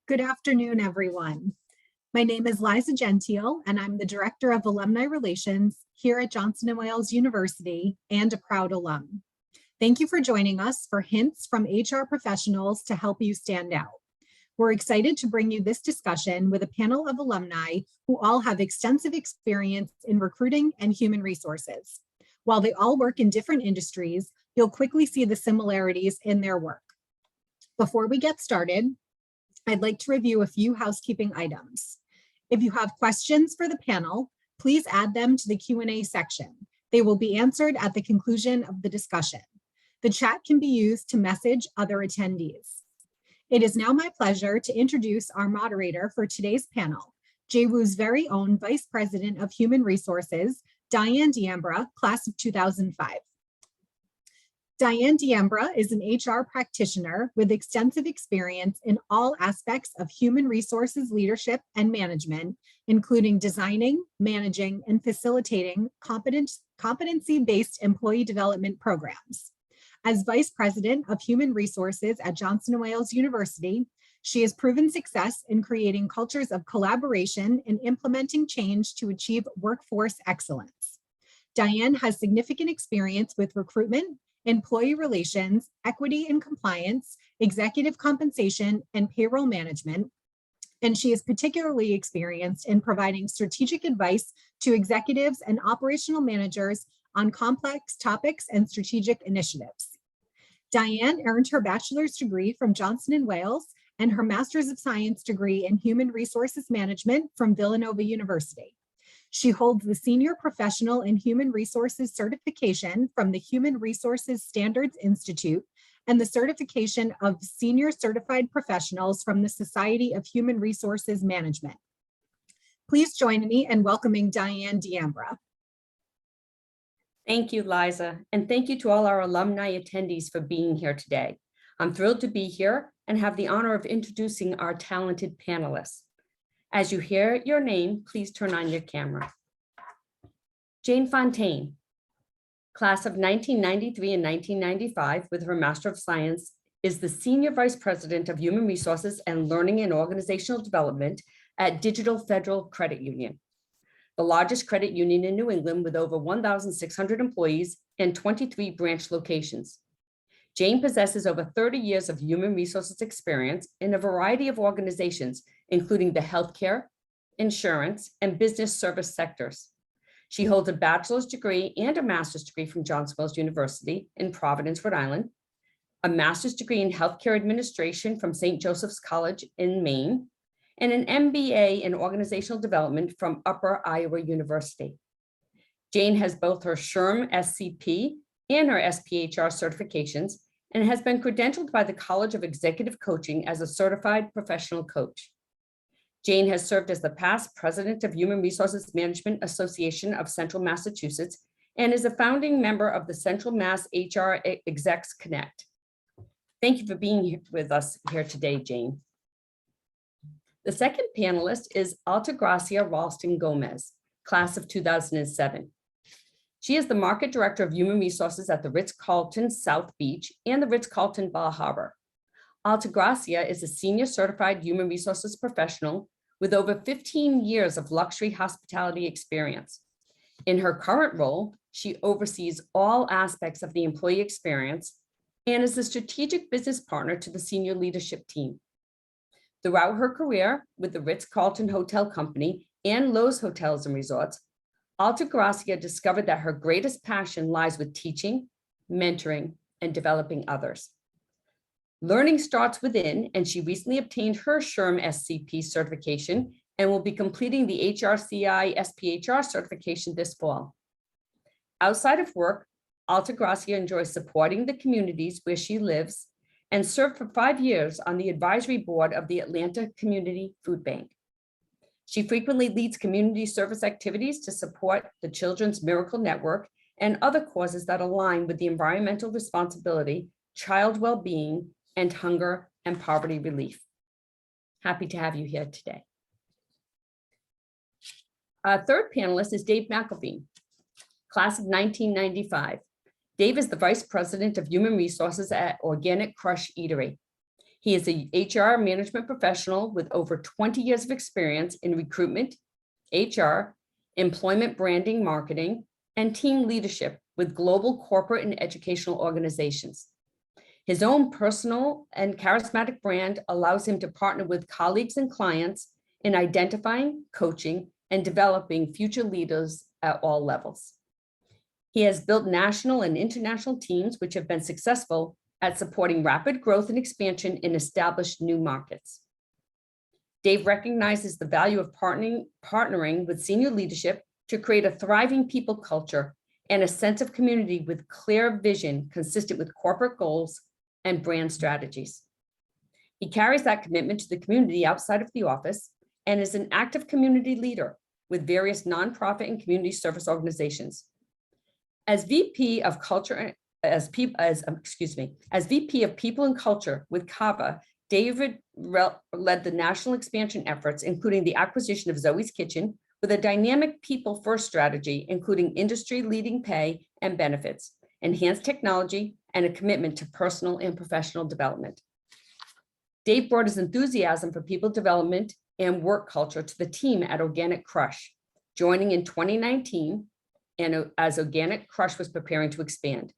Good afternoon, everyone. My name is Liza Gentile, and I'm the Director of Alumni Relations here at Johnson & Wales University and a proud alum. Thank you for joining us for hints from HR professionals to help you stand out. We're excited to bring you this discussion with a panel of alumni who all have extensive experience in recruiting and human resources. While they all work in different industries, you'll quickly see the similarities in their work. Before we get started, I'd like to review a few housekeeping items. If you have questions for the panel, please add them to the Q&A section. They will be answered at the conclusion of the discussion. The chat can be used to message other attendees. It is now my pleasure to introduce our moderator for today's panel, JWU's very own Vice President of Human Resources, Diane D'Ambra, class of 2005. Diane D'Ambra is an HR practitioner with extensive experience in all aspects of human resources leadership and management, including designing, managing, and facilitating competency-based employee development programs. As Vice President of Human Resources at Johnson & Wales University, she has proven success in creating cultures of collaboration and implementing change to achieve workforce excellence. Diane has significant experience with recruitment, employee relations, equity and compliance, executive compensation, and payroll management, and she is particularly experienced in providing strategic advice to executives and operational managers on complex topics and strategic initiatives. Diane earned her bachelor's degree from Johnson & Wales and her master's of science degree in human resources management from Villanova University. She holds the Senior Professional in Human Resources certification from the Human Resources Standards Institute and the certification of Senior Certified Professionals from the Society of Human Resources Management. Please join me in welcoming Diane D'Ambra. Thank you, Liza, and thank you to all our alumni attendees for being here today. I'm thrilled to be here and have the honor of introducing our talented panelists. As you hear your name, please turn on your camera. Jane Fontaine, class of 1993 and 1995 with her Master of Science, is the Senior Vice President of Human Resources and Learning and Organizational Development at Digital Federal Credit Union, the largest credit union in New England with over 1,600 employees and 23 branch locations. Jane possesses over 30 years of human resources experience in a variety of organizations, including the healthcare, insurance, and business service sectors. She holds a bachelor's degree and a master's degree from Johnson & Wales University in Providence, Rhode Island, a master's degree in healthcare administration from St. Joseph's College in Maine, and an MBA in organizational development from Upper Iowa University. Jane has both her SHRM SCP and her SPHR certifications and has been credentialed by the College of Executive Coaching as a certified professional coach. Jane has served as the past president of Human Resources Management Association of Central Massachusetts and is a founding member of the Central Mass HR Execs Connect. Thank you for being here with us here today, Jane. The second panelist is Alta Gracia Ralston Gomez, class of 2007. She is the Market Director of Human Resources at the Ritz-Carlton South Beach and the Ritz-Carlton Bar Harbor. Alta Gracia is a senior certified human resources professional with over 15 years of luxury hospitality experience. In her current role, she oversees all aspects of the employee experience and is a strategic business partner to the senior leadership team. Throughout her career with the Ritz-Carlton Hotel Company and Loews Hotels and Resorts, Alta Gracia discovered that her greatest passion lies with teaching, mentoring, and developing others. Learning starts within, and she recently obtained her SHRM SCP certification and will be completing the HRCI SPHR certification this fall. Outside of work, Alta Gracia enjoys supporting the communities where she lives and served for 5 years on the advisory board of the Atlanta Community Food Bank. She frequently leads community service activities to support the Children's Miracle Network and other causes that align with the environmental responsibility, child well-being, and hunger and poverty relief. Happy to have you here today. Our third panelist is Dave McAfee, class of 1995. Dave is the Vice President of Human Resources at Organic Crush Eatery. He is a HR management professional with over 20 years of experience in recruitment, HR, employment branding, marketing, and team leadership with global corporate and educational organizations. His own personal and charismatic brand allows him to partner with colleagues and clients in identifying, coaching, and developing future leaders at all levels. He has built national and international teams which have been successful at supporting rapid growth and expansion in established new markets. Dave recognizes the value of partnering with senior leadership to create a thriving people culture and a sense of community with clear vision consistent with corporate goals and brand strategies. He carries that commitment to the community outside of the office and is an active community leader with various nonprofit and community service organizations. As VP of Culture, as VP of People and Culture with CAVA, David led the national expansion efforts, including the acquisition of Zoe's Kitchen, with a dynamic people-first strategy, including industry-leading pay and benefits, enhanced technology, and a commitment to personal and professional development. Dave brought his enthusiasm for people development and work culture to the team at Organic Crush, joining in 2019, and as Organic Crush was preparing to expand.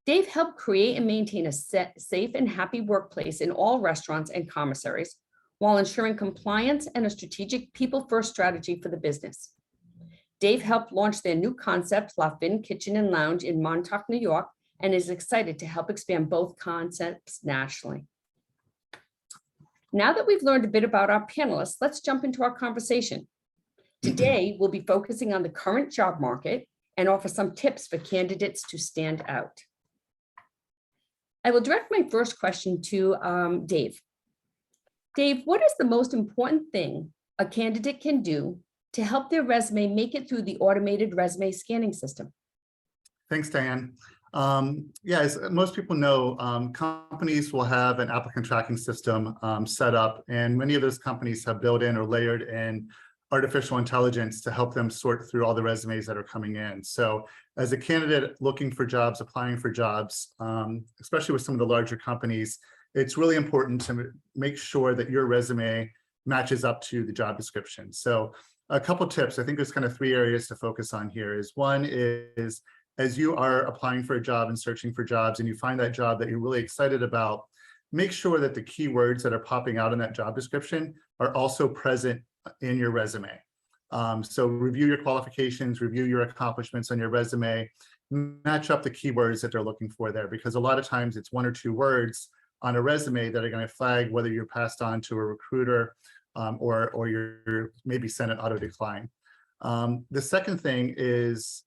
Dave helped create and maintain a safe and happy workplace in all restaurants and commissaries, while ensuring compliance and a strategic people-first strategy for the business. Dave helped launch their new concept, La Fin Kitchen and Lounge in Montauk, New York, and is excited to help expand both concepts nationally. Now that we've learned a bit about our panelists, let's jump into our conversation. Today, we'll be focusing on the current job market and offer some tips for candidates to stand out. I will direct my first question to Dave. Dave, what is the most important thing a candidate can do to help their resume make it through the automated resume scanning system? Thanks, Diane. Yeah, as most people know, companies will have an applicant tracking system set up, and many of those companies have built in or layered in artificial intelligence to help them sort through all the resumes that are coming in. So as a candidate looking for jobs, applying for jobs, especially with some of the larger companies, it's really important to make sure that your resume matches up to the job description. So a couple tips, I think there's kind of three areas to focus on here. One is, as you are applying for a job and searching for jobs and you find that job that you're really excited about, make sure that the keywords that are popping out in that job description are also present in your resume. So review your qualifications, review your accomplishments on your resume, match up the keywords that they're looking for there, because a lot of times it's one or two words on a resume that are going to flag whether you're passed on to a recruiter or you're maybe sent an auto decline. The second thing is,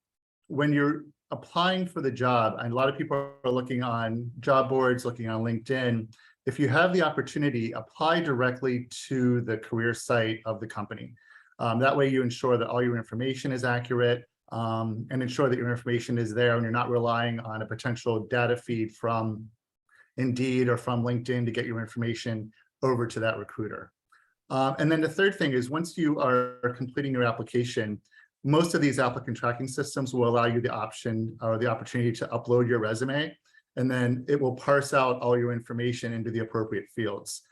when you're applying for the job, and a lot of people are looking on job boards, looking on LinkedIn, if you have the opportunity, apply directly to the career site of the company. That way you ensure that all your information is accurate and ensure that your information is there and you're not relying on a potential data feed from Indeed or from LinkedIn to get your information over to that recruiter. And then the third thing is, once you are completing your application, most of these applicant tracking systems will allow you the option or the opportunity to upload your resume, and then it will parse out all your information into the appropriate fields.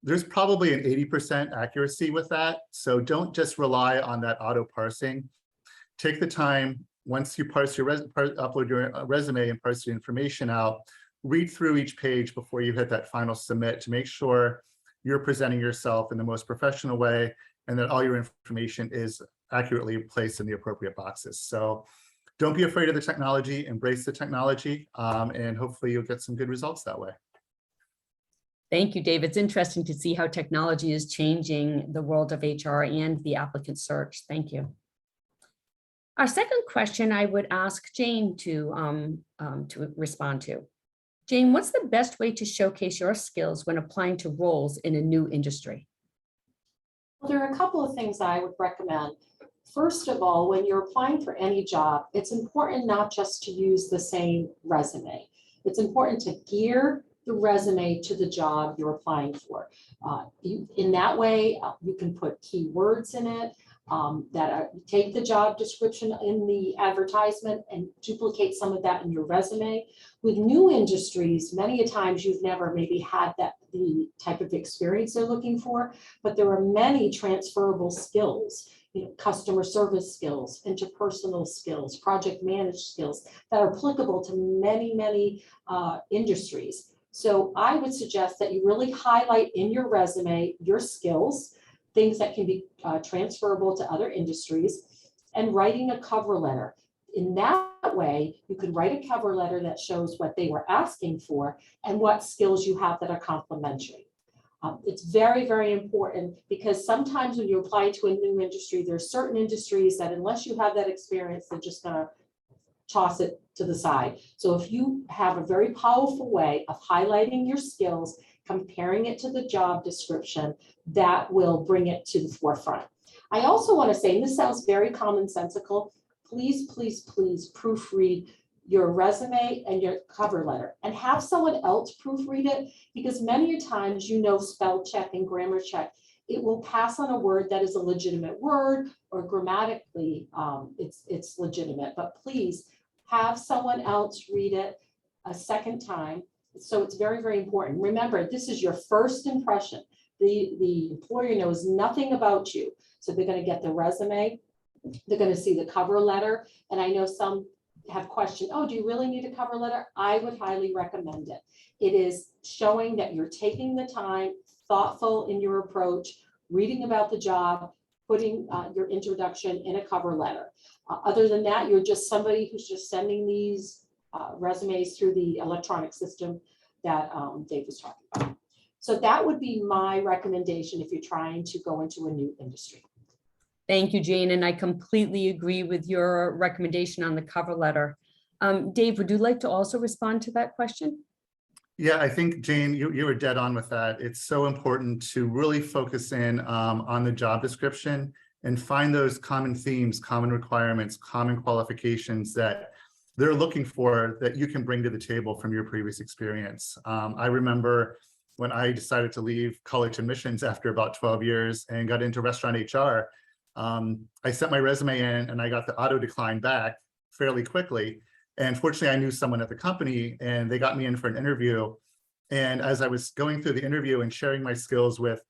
There's probably an 80% accuracy with that, so don't just rely on that auto parsing. Take the time, once you upload your resume and parse your information out, read through each page before you hit that final submit to make sure you're presenting yourself in the most professional way and that all your information is accurately placed in the appropriate boxes. So don't be afraid of the technology, embrace the technology, and hopefully you'll get some good results that way. Thank you, Dave. It's interesting to see how technology is changing the world of HR and the applicant search. Thank you. Our second question I would ask Jane to respond to. Jane, what's the best way to showcase your skills when applying to roles in a new industry? Well, there are a couple of things I would recommend. First of all, when you're applying for any job, it's important not just to use the same resume. It's important to gear the resume to the job you're applying for. In that way, you can put keywords in it. take the job description in the advertisement and duplicate some of that in your resume. With new industries, many a times you've never maybe had the type of experience they're looking for, but there are many transferable skills, customer service skills, interpersonal skills, project managed skills that are applicable to many, many industries. So I would suggest that you really highlight in your resume your skills, things that can be transferable to other industries, and writing a cover letter. In that way, you can write a cover letter that shows what they were asking for and what skills you have that are complementary. It's very, very important because sometimes when you apply to a new industry, there are certain industries that unless you have that experience, they're just going to toss it to the side. So if you have a very powerful way of highlighting your skills, comparing it to the job description, that will bring it to the forefront. I also want to say, and this sounds very commonsensical, please, please, please proofread your resume and your cover letter and have someone else proofread it, because many times, spell check and grammar check, it will pass on a word that is a legitimate word or grammatically it's legitimate, but please have someone else read it a second time. So it's very, very important. Remember, this is your first impression. The employer knows nothing about you. So they're going to get the resume, they're going to see the cover letter. And I know some have questioned, oh, do you really need a cover letter? I would highly recommend it. It is showing that you're taking the time, thoughtful in your approach, reading about the job, putting your introduction in a cover letter. Other than that, you're just somebody who's just sending these resumes through the electronic system that Dave was talking about. So that would be my recommendation if you're trying to go into a new industry. Thank you, Jane. And I completely agree with your recommendation on the cover letter. Dave, would you like to also respond to that question? Yeah, I think, Jane, you were dead on with that. It's so important to really focus in on the job description and find those common themes, common requirements, common qualifications that they're looking for that you can bring to the table from your previous experience. I remember when I decided to leave college admissions after about 12 years and got into restaurant HR, I sent my resume in and I got the auto decline back fairly quickly. And fortunately, I knew someone at the company and they got me in for an interview. And as I was going through the interview and sharing my skills with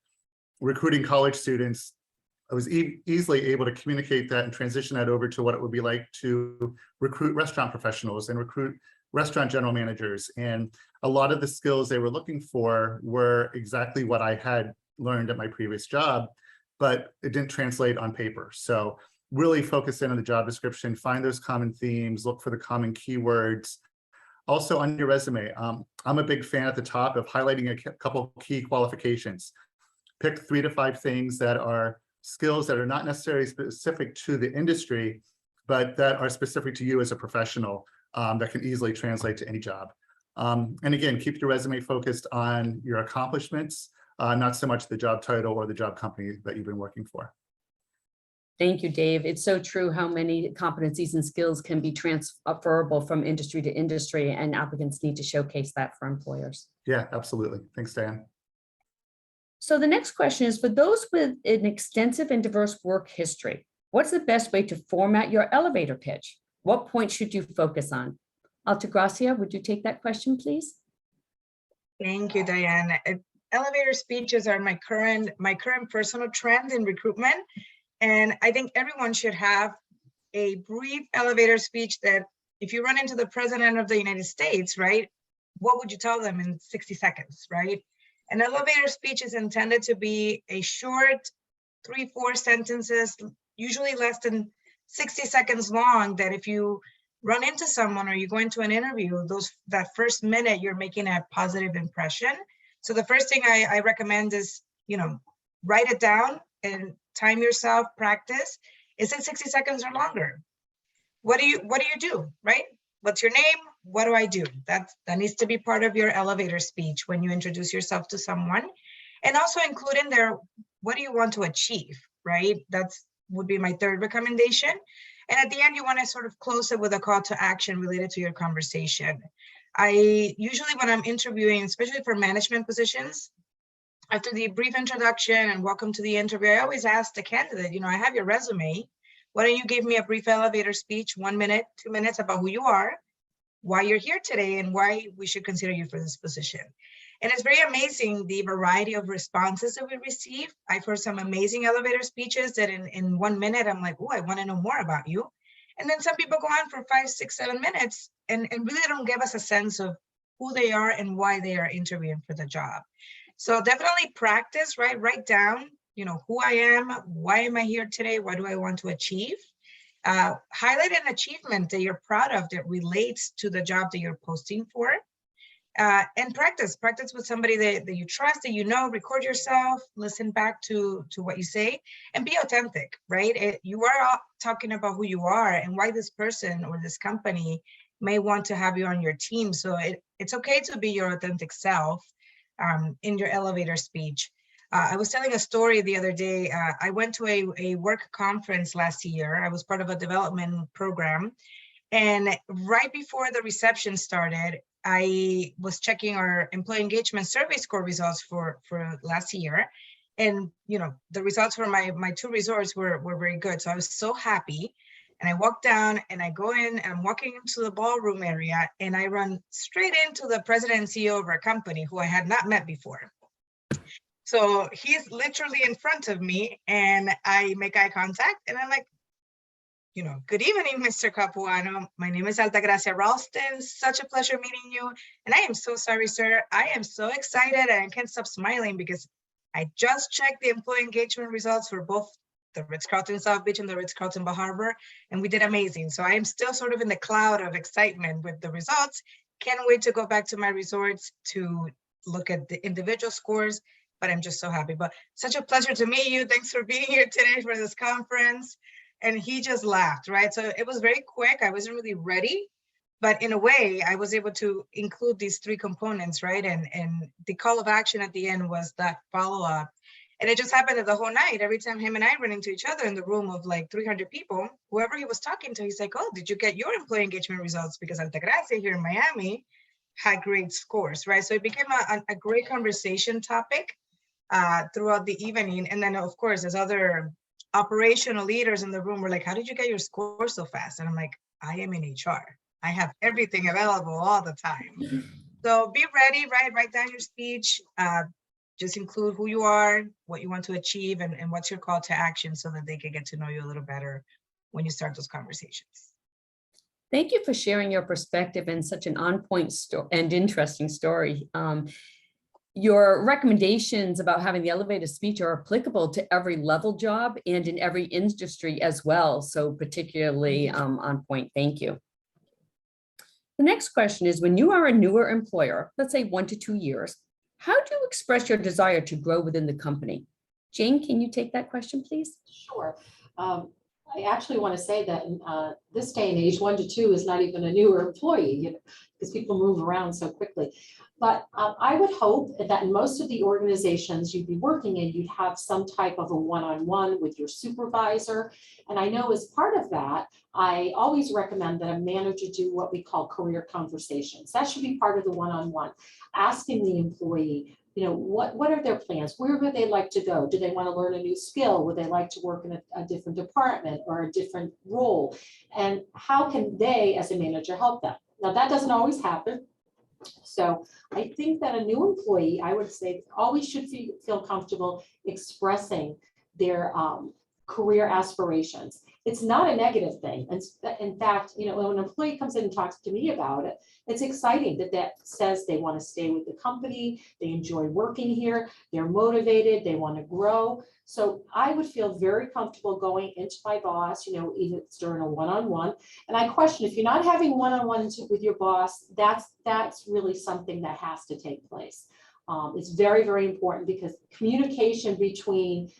recruiting college students, I was easily able to communicate that and transition that over to what it would be like to recruit restaurant professionals and recruit restaurant general managers. And a lot of the skills they were looking for were exactly what I had learned at my previous job, but it didn't translate on paper. So really focus in on the job description, find those common themes, look for the common keywords. Also on your resume, I'm a big fan at the top of highlighting a couple key qualifications. Pick 3 to 5 things that are skills that are not necessarily specific to the industry, but that are specific to you as a professional that can easily translate to any job. And again, keep your resume focused on your accomplishments, not so much the job title or the job company that you've been working for. Thank you, Dave. It's so true how many competencies and skills can be transferable from industry to industry, and applicants need to showcase that for employers. Yeah, absolutely. Thanks, Diane. So the next question is, for those with an extensive and diverse work history, what's the best way to format your elevator pitch? What point should you focus on? Alta, Gracia, would you take that question, please? Thank you, Diane. Elevator speeches are my current personal trend in recruitment. And I think everyone should have a brief elevator speech that if you run into the president of the United States, right, what would you tell them in 60 seconds, right? An elevator speech is intended to be a short 3-4 sentences, usually less than 60 seconds long, that if you run into someone or you go into an interview, that first minute you're making a positive impression. So the first thing I recommend is, write it down and time yourself, practice. Is it 60 seconds or longer? What do you do, right? What's your name? What do I do? That needs to be part of your elevator speech when you introduce yourself to someone. And also include in there, what do you want to achieve, right? That would be my third recommendation. And at the end, you want to sort of close it with a call to action related to your conversation. I usually, when I'm interviewing, especially for management positions, after the brief introduction and welcome to the interview, I always ask the candidate, I have your resume. Why don't you give me a brief elevator speech, 1 minute, 2 minutes about who you are, why you're here today, and why we should consider you for this position. And it's very amazing the variety of responses that we receive. I've heard some amazing elevator speeches that in 1 minute, I'm like, oh, I want to know more about you. And then some people go on for 5, 6, 7 minutes and really don't give us a sense of who they are and why they are interviewing for the job. So definitely practice, right? Write down, who I am, why am I here today? What do I want to achieve? Highlight an achievement that you're proud of that relates to the job that you're posting for. And practice with somebody that you trust, that record yourself, listen back to what you say, and be authentic, right? You are talking about who you are and why this person or this company may want to have you on your team. So it's okay to be your authentic self in your elevator speech. I was telling a story the other day. I went to a work conference last year. I was part of a development program. And right before the reception started, I was checking our employee engagement survey score results for last year. And, the results for my 2 resorts were very good. So I was so happy. And I walked down and I go in, and I'm walking into the ballroom area, and I run straight into the president and CEO of our company, who I had not met before. So he's literally in front of me, and I make eye contact, and I'm like, good evening, Mr. Capuano. My name is Alta Gracia Ralston. Such a pleasure meeting you. And I am so sorry, sir. I am so excited, and I can't stop smiling because I just checked the employee engagement results for both the Ritz-Carlton South Beach and the Ritz-Carlton Bar Harbor, and we did amazing. So I am still sort of in the cloud of excitement with the results. Can't wait to go back to my resorts to look at the individual scores, but I'm just so happy. But such a pleasure to meet you. Thanks for being here today for this conference. And he just laughed, right? So it was very quick. I wasn't really ready, but in a way, I was able to include these 3 components, right? And the call of action at the end was that follow-up. And it just happened that the whole night, every time him and I ran into each other in the room of like 300 people, whoever he was talking to, he's like, oh, did you get your employee engagement results? Because Altagracia here in Miami had great scores, right? So it became a great conversation topic throughout the evening. And then, of course, there's other operational leaders in the room were like, how did you get your score so fast? And I'm like, I am in HR. I have everything available all the time. So be ready, right? Write down your speech. Just include who you are, what you want to achieve, and what's your call to action so that they can get to know you a little better when you start those conversations. Thank you for sharing your perspective and such an on-point and interesting story. Your recommendations about having the elevator speech are applicable to every level job and in every industry as well. So particularly on point. Thank you. The next question is, when you are a newer employer, let's say 1 to 2 years, how do you express your desire to grow within the company? Jane, can you take that question, please? Sure. I actually want to say that in this day and age, 1 to 2 is not even a newer employee, because people move around so quickly. But I would hope that in most of the organizations you'd be working in, you'd have some type of a one-on-one with your supervisor. And I know as part of that, I always recommend that a manager do what we call career conversations. That should be part of the one-on-one, asking the employee, what are their plans? Where would they like to go? Do they want to learn a new skill? Would they like to work in a different department or a different role? And how can they, as a manager, help them? Now, that doesn't always happen. So I think that a new employee, I would say, always should feel comfortable expressing their career aspirations. It's not a negative thing. And in fact, when an employee comes in and talks to me about it, it's exciting that says they want to stay with the company, they enjoy working here, they're motivated, they want to grow. So I would feel very comfortable going into my boss, even if it's during a one-on-one. And I question, if you're not having one-on-one with your boss, that's really something that has to take place. It's very, very important because communication between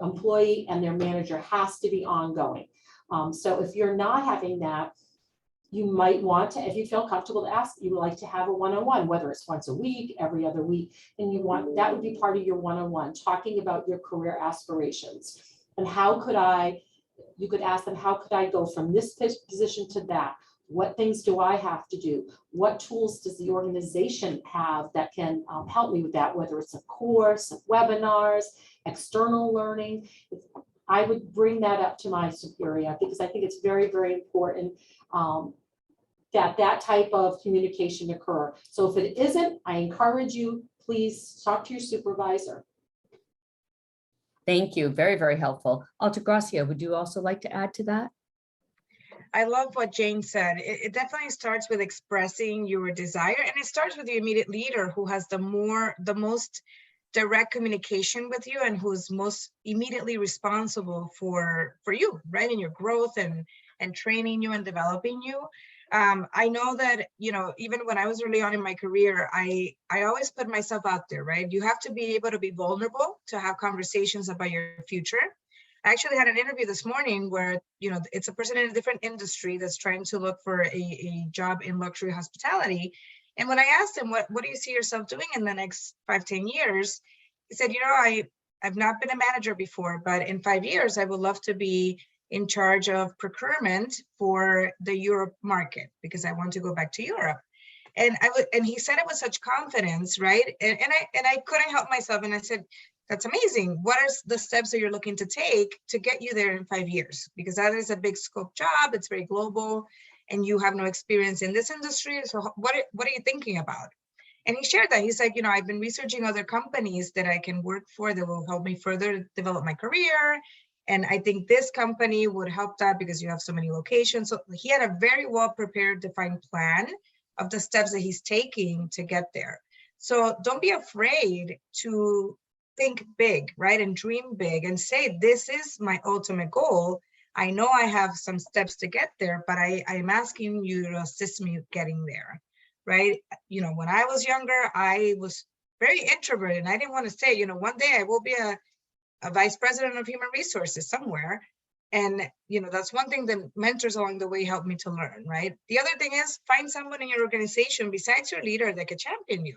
employee and their manager has to be ongoing. So if you're not having that, you might want to, if you feel comfortable to ask, you would like to have a one-on-one, whether it's once a week, every other week, and that would be part of your one-on-one, talking about your career aspirations. And you could ask them, how could I go from this position to that? What things do I have to do? What tools does the organization have that can help me with that, whether it's a course, webinars, external learning? I would bring that up to my superior because I think it's very, very important that type of communication occur. So if it isn't, I encourage you, please talk to your supervisor. Thank you. Very, very helpful. Alta Gracia, would you also like to add to that? I love what Jane said. It definitely starts with expressing your desire, and it starts with your immediate leader who has the most direct communication with you and who's most immediately responsible for you, right? In your growth and training you and developing you. I know that, you know, even when I was early on in my career, I always put myself out there, right? You have to be able to be vulnerable to have conversations about your future. I actually had an interview this morning where, you know, it's a person in a different industry that's trying to look for a job in luxury hospitality. And when I asked him, what do you see yourself doing in the next 5-10 years? He said, you know, I've not been a manager before, but in 5 years, I would love to be in charge of procurement for the Europe market because I want to go back to Europe. And he said it with such confidence, right? And I couldn't help myself. And I said, that's amazing. What are the steps that you're looking to take to get you there in 5 years? Because that is a big scope job. It's very global and you have no experience in this industry. So what are you thinking about? And he shared that. He's like, you know, I've been researching other companies that I can work for that will help me further develop my career. And I think this company would help that because you have so many locations. So he had a very well prepared, defined plan of the steps that he's taking to get there. So don't be afraid to think big, right? And dream big and say, this is my ultimate goal. I know I have some steps to get there, but I'm asking you to assist me getting there, right? You know, when I was younger, I was very introverted and I didn't want to say, you know, one day I will be a vice president of human resources somewhere. And, you know, that's one thing that mentors along the way helped me to learn, right? The other thing is find someone in your organization besides your leader that can champion you,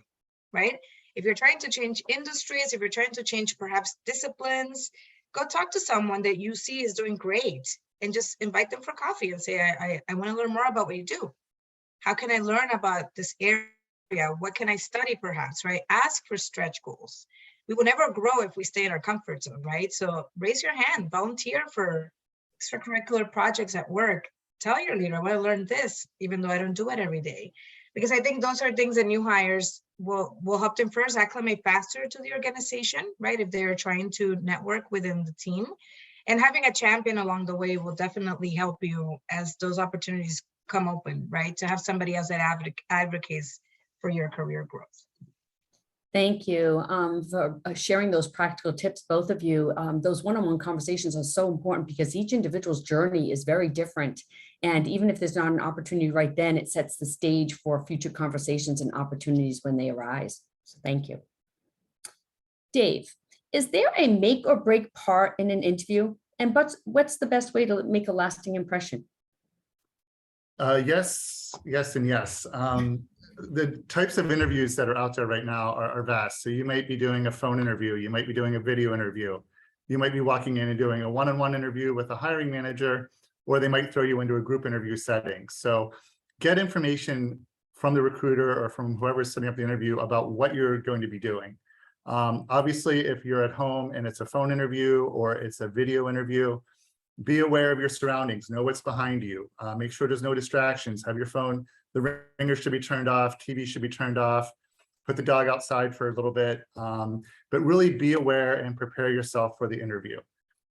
right? If you're trying to change industries, if you're trying to change perhaps disciplines, go talk to someone that you see is doing great and just invite them for coffee and say, I want to learn more about what you do. How can I learn about this area? What can I study perhaps, right? Ask for stretch goals. We will never grow if we stay in our comfort zone, right? So raise your hand, volunteer for extracurricular projects at work. Tell your leader, I want to learn this, even though I don't do it every day. Because I think those are things that new hires will help them first acclimate faster to the organization, right? If they're trying to network within the team. And having a champion along the way will definitely help you as those opportunities come open, right? To have somebody else that advocates for your career growth. Thank you for sharing those practical tips, both of you. Those one-on-one conversations are so important because each individual's journey is very different. And even if there's not an opportunity right then, it sets the stage for future conversations and opportunities when they arise. So thank you. Dave, is there a make or break part in an interview? And what's the best way to make a lasting impression? Yes, and yes. The types of interviews that are out there right now are vast. So you might be doing a phone interview, you might be doing a video interview, you might be walking in and doing a one-on-one interview with a hiring manager, or they might throw you into a group interview setting. So get information from the recruiter or from whoever's setting up the interview about what you're going to be doing. Obviously, if you're at home and it's a phone interview or it's a video interview, be aware of your surroundings, know what's behind you, make sure there's no distractions, have your phone, the ringer should be turned off, TV should be turned off, put the dog outside for a little bit, but really be aware and prepare yourself for the interview.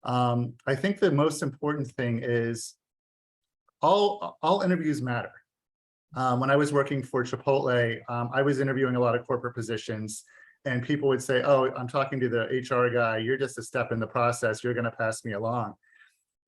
I think the most important thing is all interviews matter. When I was working for Chipotle, I was interviewing a lot of corporate positions and people would say, oh, I'm talking to the HR guy, you're just a step in the process, you're gonna pass me along.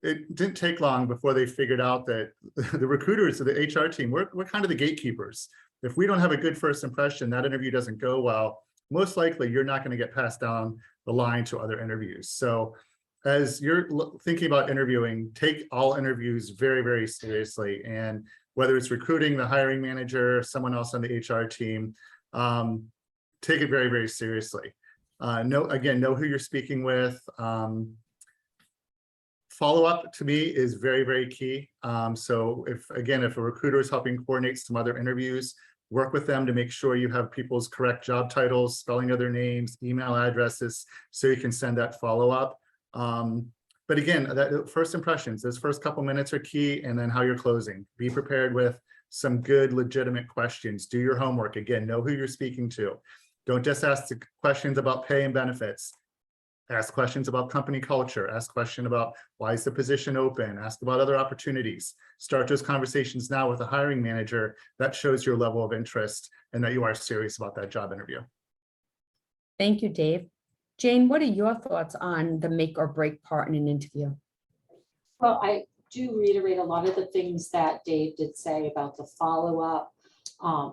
It didn't take long before they figured out that the recruiters of the HR team, we're kind of the gatekeepers. If we don't have a good first impression, that interview doesn't go well, most likely you're not going to get passed down the line to other interviews. So as you're thinking about interviewing, take all interviews very, very seriously. And whether it's recruiting the hiring manager, someone else on the HR team, take it very, very seriously. Know who you're speaking with. Follow-up to me is very, very key. So if a recruiter is helping coordinate some other interviews, work with them to make sure you have people's correct job titles, spelling of their names, email addresses, so you can send that follow-up. But again, that first impressions, those first couple minutes are key, and then how you're closing. Be prepared with some good, legitimate questions. Do your homework. Again, know who you're speaking to. Don't just ask the questions about pay and benefits. Ask questions about company culture. Ask questions about why is the position open. Ask about other opportunities. Start those conversations now with a hiring manager. That shows your level of interest and that you are serious about that job interview. Thank you, Dave. Jane, what are your thoughts on the make or break part in an interview? Well, I do reiterate a lot of the things that Dave did say about the follow-up.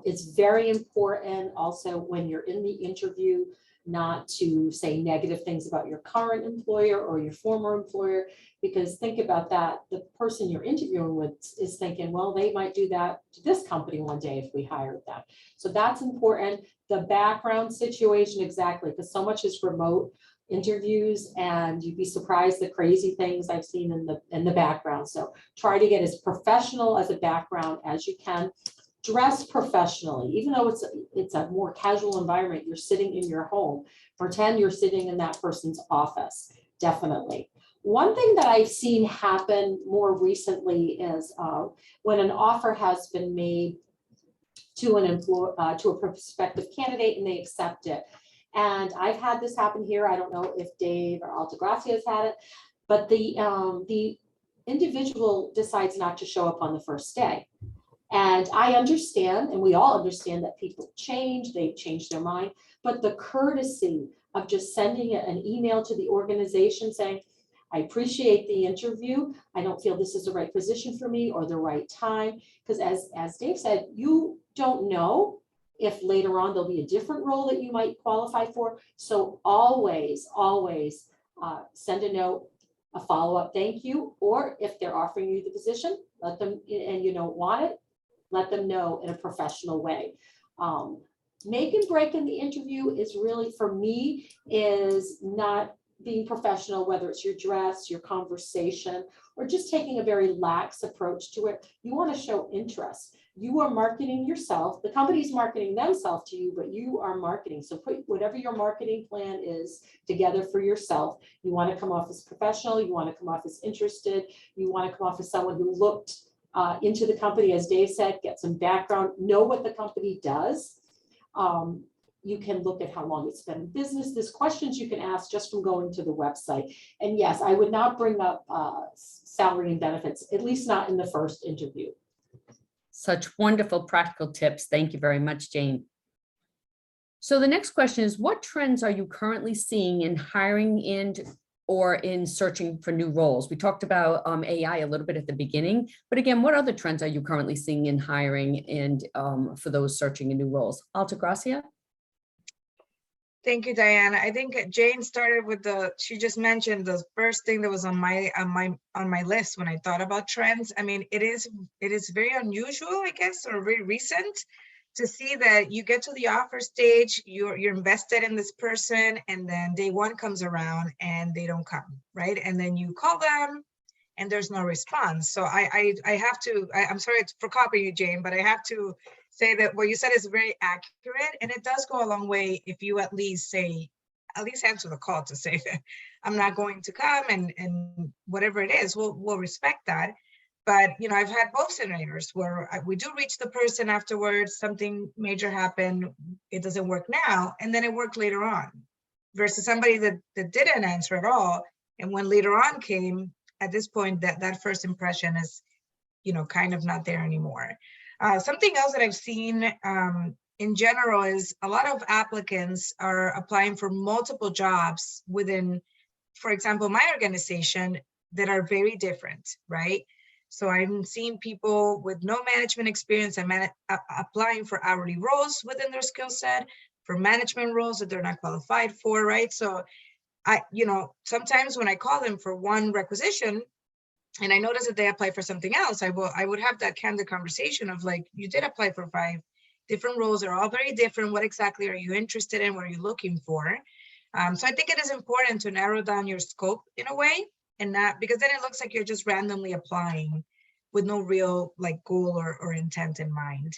It's very important also when you're in the interview not to say negative things about your current employer or your former employer, because think about that. The person you're interviewing with is thinking, well, they might do that to this company one day if we hired them. So that's important. The background situation, exactly, because so much is remote interviews, and you'd be surprised the crazy things I've seen in the background. So try to get as professional as a background as you can. Dress professionally, even though it's a more casual environment. You're sitting in your home. Pretend you're sitting in that person's office. Definitely. One thing that I've seen happen more recently is when an offer has been made to to a prospective candidate and they accept it. And I've had this happen here. I don't know if Dave or Alta Gracia has had it, but the individual decides not to show up on the first day. And I understand, and we all understand that people change, they've changed their mind, but the courtesy of just sending an email to the organization saying, I appreciate the interview. I don't feel this is the right position for me or the right time. Because as Dave said, you don't know if later on there'll be a different role that you might qualify for. So always send a note, a follow-up thank you, or if they're offering you the position, let them, and you don't want it, let them know in a professional way. Make and break in the interview is really, for me, is not being professional, whether it's your dress, your conversation, or just taking a very lax approach to it. You want to show interest. You are marketing yourself. The company's marketing themselves to you, but you are marketing. So put whatever your marketing plan is together for yourself. You want to come off as professional. You want to come off as interested. You want to come off as someone who looked into the company, as Dave said, get some background, know what the company does. You can look at how long it's been in business. There's questions you can ask just from going to the website. And yes, I would not bring up salary and benefits, at least not in the first interview. Such wonderful practical tips. Thank you very much, Jane. So the next question is, what trends are you currently seeing in hiring and or in searching for new roles? We talked about AI a little bit at the beginning, but again, what other trends are you currently seeing in hiring and for those searching in new roles? Alta Gracia? Thank you, Diane. I think Jane started with she just mentioned the first thing that was on my list when I thought about trends. I mean, it is very unusual, I guess, or very recent to see that you get to the offer stage, you're invested in this person, and then day one comes around and they don't come, right? And then you call them and there's no response. So I have to, I'm sorry for copying you, Jane, but I have to say that what you said is very accurate, and it does go a long way if you at least answer the call to say that I'm not going to come, and whatever it is, we'll respect that. But I've had both scenarios where we do reach the person afterwards, something major happened, it doesn't work now, and then it worked later on, versus somebody that didn't answer at all, and when later on came, at this point that first impression is kind of not there anymore. Something else that I've seen in general is a lot of applicants are applying for multiple jobs within, for example, my organization, that are very different, right? So I'm seeing people with no management experience applying for hourly roles within their skill set, for management roles that they're not qualified for, right? So sometimes when I call them for one requisition, and I notice that they apply for something else, I would have that candid conversation of like, you did apply for 5 different roles. They're all very different. What exactly are you interested in? What are you looking for? So I think it is important to narrow down your scope in a way and not, because then it looks like you're just randomly applying with no real like goal or intent in mind.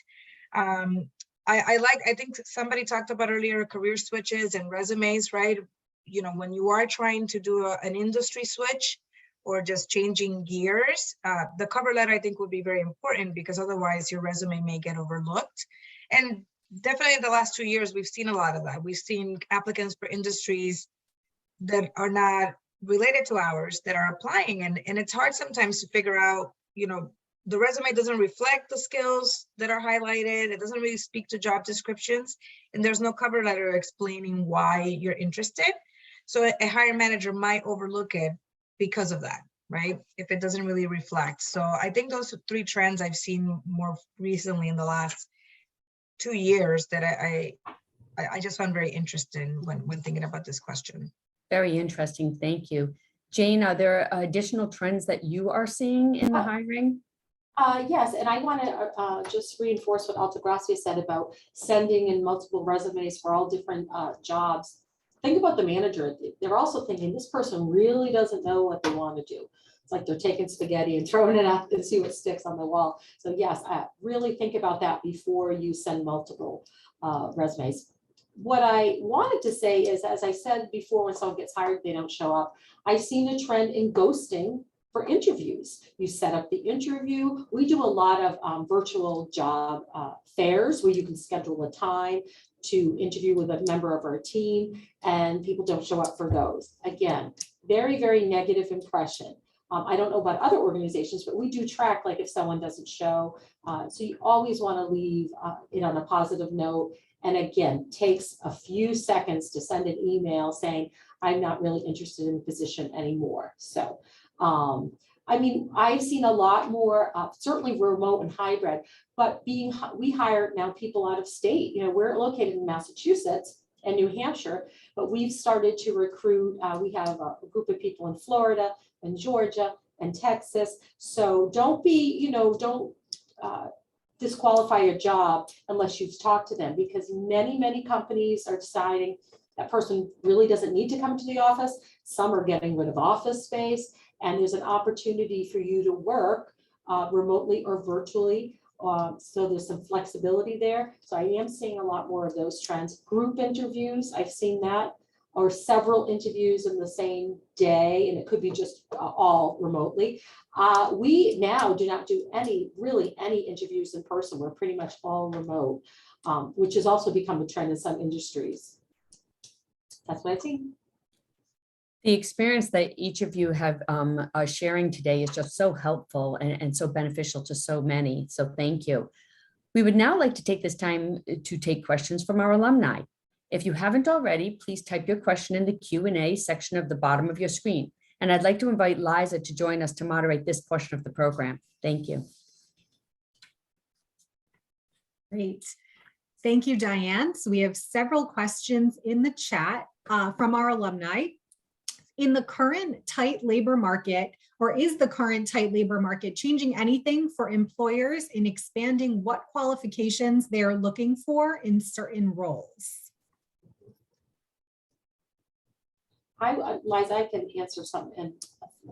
I think somebody talked about earlier career switches and resumes, right? You know, when you are trying to do an industry switch or just changing gears, the cover letter I think would be very important, because otherwise your resume may get overlooked. And definitely in the last 2 years, we've seen a lot of that. We've seen applicants for industries that are not related to ours that are applying. And it's hard sometimes to figure out, you know, the resume doesn't reflect the skills that are highlighted. It doesn't really speak to job descriptions. And there's no cover letter explaining why you're interested. So a hiring manager might overlook it because of that, right? If it doesn't really reflect. So I think those are 3 trends I've seen more recently in the last 2 years that I just found very interesting when thinking about this question. Very interesting. Thank you. Jane, are there additional trends that you are seeing in the hiring? Yes, and I want to just reinforce what Alta Gracia said about sending in multiple resumes for all different jobs. Think about the manager. They're also thinking this person really doesn't know what they want to do. It's like they're taking spaghetti and throwing it out and see what sticks on the wall. So yes, really think about that before you send multiple resumes. What I wanted to say is, as I said before, when someone gets hired, they don't show up. I've seen a trend in ghosting for interviews. You set up the interview. We do a lot of virtual job fairs where you can schedule a time to interview with a member of our team, and people don't show up for those. Again, very, very negative impression. I don't know about other organizations, but we do track like if someone doesn't show. So you always want to leave it on a positive note. And again, takes a few seconds to send an email saying, I'm not really interested in the position anymore. So, I mean, I've seen a lot more, certainly remote and hybrid, but we hire now people out of state. You know, we're located in Massachusetts and New Hampshire, but we've started to recruit. We have a group of people in Florida and Georgia and Texas. So don't be, you know, don't disqualify your job unless you've talked to them, because many companies are deciding that person really doesn't need to come to the office. Some are getting rid of office space, and there's an opportunity for you to work remotely or virtually. So there's some flexibility there. So I am seeing a lot more of those trends. Group interviews, I've seen that, or several interviews in the same day, and it could be just all remotely. We now do not do any interviews in person. We're pretty much all remote, which has also become a trend in some industries. That's what I've seen. The experience that each of you have sharing today is just so helpful and so beneficial to so many. So thank you. We would now like to take this time to take questions from our alumni. If you haven't already, please type your question in the Q&A section of the bottom of your screen. And I'd like to invite Liza to join us to moderate this portion of the program. Thank you. Great. Thank you, Diane. So we have several questions in the chat from our alumni. In the current tight labor market, or is the current tight labor market changing anything for employers in expanding what qualifications they are looking for in certain roles? Liza, I can answer some and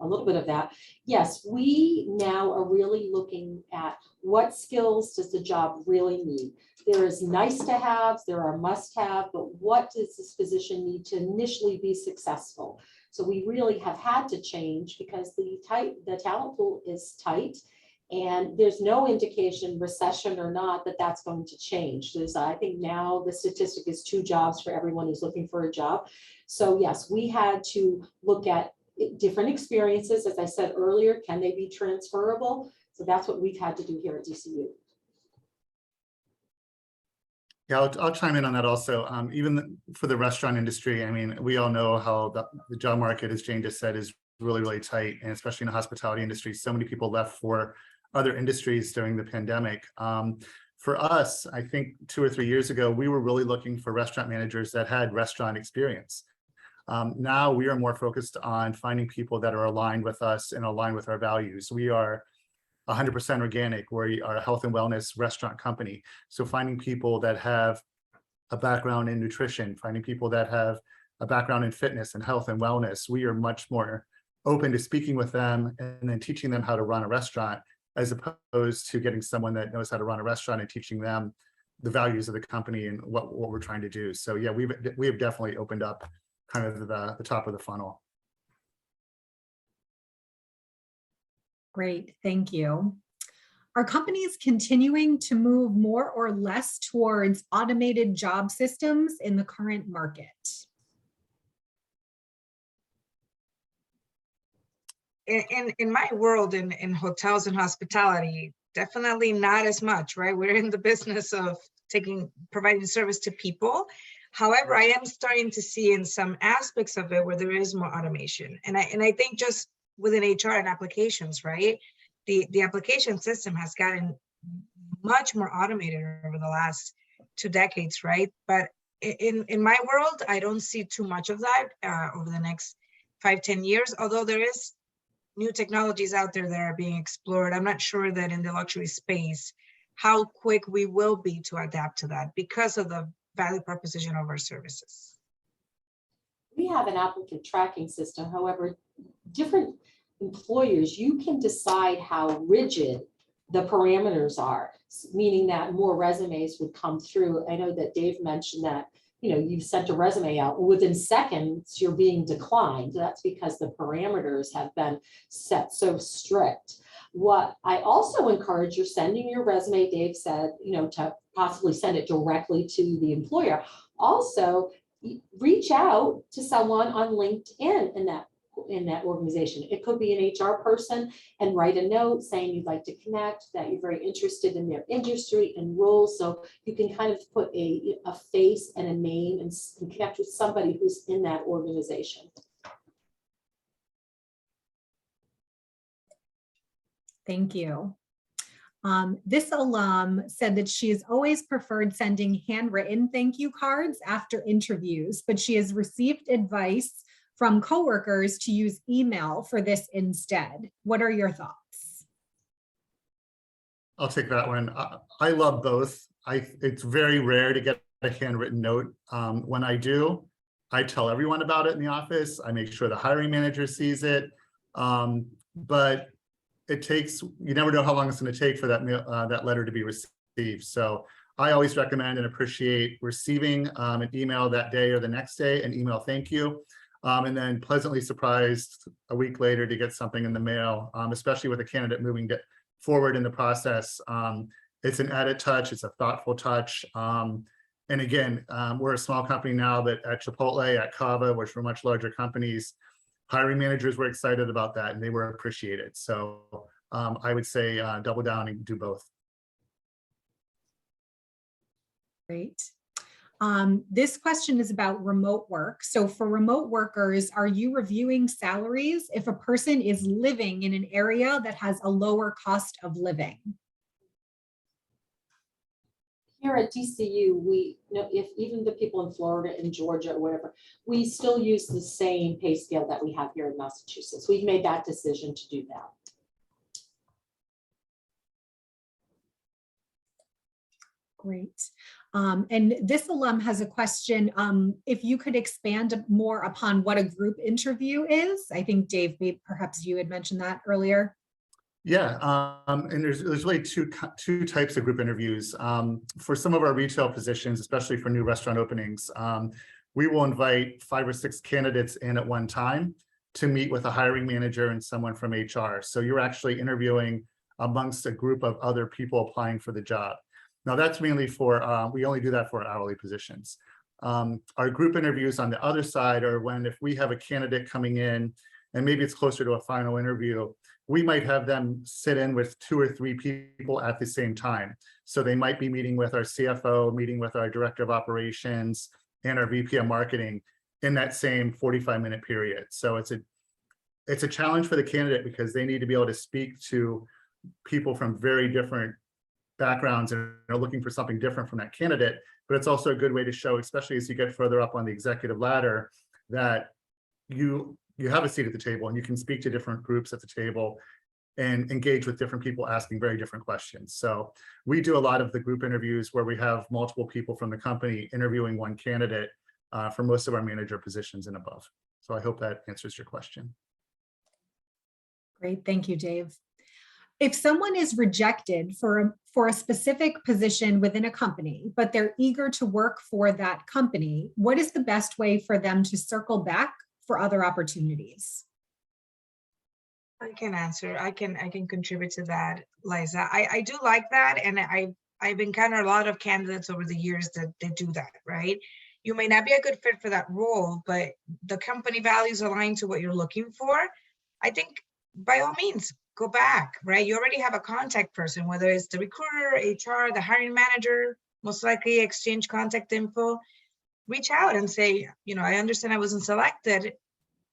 a little bit of that. Yes, we now are really looking at what skills does the job really need. There is nice to have, there are must have, but what does this position need to initially be successful? So we really have had to change because the talent pool is tight, and there's no indication, recession or not, that that's going to change. I think now the statistic is 2 jobs for everyone who's looking for a job. So yes, we had to look at different experiences. As I said earlier, can they be transferable? So that's what we've had to do here at DCU. Yeah, I'll chime in on that also. Even for the restaurant industry, I mean, we all know how the job market, as Jane just said, is really, really tight, and especially in the hospitality industry. So many people left for other industries during the pandemic. For us, I think 2 or 3 years ago, we were really looking for restaurant managers that had restaurant experience. Now we are more focused on finding people that are aligned with us and aligned with our values. We are 100% organic. We are a health and wellness restaurant company. So finding people that have a background in nutrition, finding people that have a background in fitness and health and wellness, we are much more open to speaking with them and then teaching them how to run a restaurant, as opposed to getting someone that knows how to run a restaurant and teaching them the values of the company and what we're trying to do. So yeah, we have definitely opened up kind of the top of the funnel. Great, thank you. Are companies continuing to move more or less towards automated job systems in the current market? In my world, in hotels and hospitality, definitely not as much, right? We're in the business of providing service to people. However, I am starting to see in some aspects of it where there is more automation. And I think just within HR and applications, right? The application system has gotten much more automated over the last 2 decades, right? But in my world, I don't see too much of that over the next 5-10 years, although there is new technologies out there that are being explored. I'm not sure that in the luxury space, how quick we will be to adapt to that because of the value proposition of our services. We have an applicant tracking system. However, different employers, you can decide how rigid the parameters are, meaning that more resumes would come through. I know that Dave mentioned that, you sent a resume out, within seconds you're being declined. That's because the parameters have been set so strict. What I also encourage, you're sending your resume, Dave said, to possibly send it directly to the employer. Also, reach out to someone on LinkedIn in that organization. It could be an HR person, and write a note saying you'd like to connect, that you're very interested in their industry and roles. So you can kind of put a face and a name and connect with somebody who's in that organization. Thank you. This alum said that she has always preferred sending handwritten thank you cards after interviews, but she has received advice from coworkers to use email for this instead. What are your thoughts? I'll take that one. I love both. It's very rare to get a handwritten note. When I do, I tell everyone about it in the office. I make sure the hiring manager sees it. But it takes, you never know how long it's going to take for that letter to be received. So I always recommend and appreciate receiving an email that day or the next day, an email thank you. And then pleasantly surprised a week later to get something in the mail, especially with a candidate moving forward in the process. It's an added touch, it's a thoughtful touch. And again, we're a small company now, but at Chipotle, at Cava, which were much larger companies, hiring managers were excited about that and they were appreciated. So I would say double down and do both. Great. This question is about remote work. So for remote workers, are you reviewing salaries if a person is living in an area that has a lower cost of living? Here at DCU, we if even the people in Florida and Georgia or whatever, we still use the same pay scale that we have here in Massachusetts. We've made that decision to do that. Great. And this alum has a question. If you could expand more upon what a group interview is. I think Dave, perhaps you had mentioned that earlier. Yeah, and there's really two types of group interviews. For some of our retail positions, especially for new restaurant openings, we will invite 5 or 6 candidates in at one time to meet with a hiring manager and someone from HR. So you're actually interviewing amongst a group of other people applying for the job. Now that's mainly for, we only do that for hourly positions. Our group interviews on the other side are when if we have a candidate coming in and maybe it's closer to a final interview, we might have them sit in with 2 or 3 people at the same time. So they might be meeting with our CFO, meeting with our director of operations and our VP of marketing in that same 45-minute period. So it's a challenge for the candidate because they need to be able to speak to people from very different backgrounds and are looking for something different from that candidate. But it's also a good way to show, especially as you get further up on the executive ladder, that you have a seat at the table and you can speak to different groups at the table and engage with different people asking very different questions. So we do a lot of the group interviews where we have multiple people from the company interviewing one candidate for most of our manager positions and above. So I hope that answers your question. Great, thank you, Dave. If someone is rejected for a specific position within a company, but they're eager to work for that company, what is the best way for them to circle back for other opportunities? I can answer. I can contribute to that, Liza. I do like that, and I've encountered a lot of candidates over the years that they do that, right? You may not be a good fit for that role, but the company values align to what you're looking for. I think by all means, go back, right? You already have a contact person, whether it's the recruiter, HR, the hiring manager, most likely exchange contact info. Reach out and say, I understand I wasn't selected.